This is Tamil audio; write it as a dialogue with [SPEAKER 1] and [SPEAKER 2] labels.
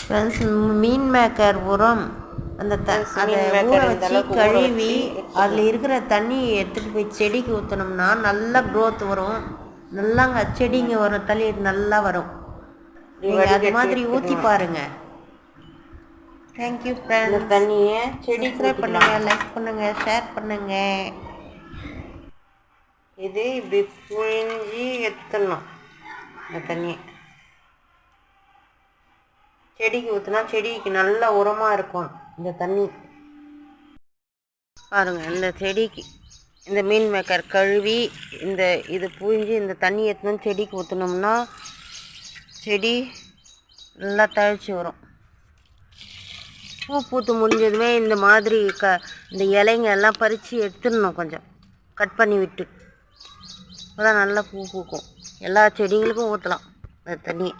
[SPEAKER 1] ஃப்ரெண்ட்ஸ், மீன் மேக்கர் உரம் அதை ஊற வச்சு கழுவி அதில் இருக்கிற தண்ணியை எடுத்துகிட்டு போய் செடிக்கு ஊற்றினோம்னா நல்லா க்ரோத் வரும். நல்லாங்க செடிங்க வரும், தளிர் நல்லா வரும். நீங்கள் அது மாதிரி ஊற்றி பாருங்கள். Thank you friends.
[SPEAKER 2] தண்ணியை
[SPEAKER 1] சப்ஸ்கிரைப் பண்ணுங்கள், லைக் பண்ணுங்கள், ஷேர் பண்ணுங்கள்.
[SPEAKER 2] இது இப்படி புழிஞ்சி எடுத்துடணும். இந்த தண்ணியை செடிக்கு ஊற்றினா செடிக்கு நல்ல உரமாக இருக்கும். இந்த தண்ணி பாருங்கள், இந்த செடிக்கு இந்த மீன் மேக்கர் கழுவி இது புழிஞ்சி இந்த தண்ணி எடுத்துன்னு செடிக்கு ஊற்றினோம்னா செடி நல்லா தழைச்சி வரும். பூ பூத்து முடிஞ்சதுமே இந்த மாதிரி இந்த இலைங்க எல்லாம் பறித்து எடுத்துடணும், கொஞ்சம் கட் பண்ணி விட்டு. அப்போதான் நல்லா பூ பூக்கும். எல்லா செடிகளுக்கும் ஊற்றலாம் இந்த தண்ணி.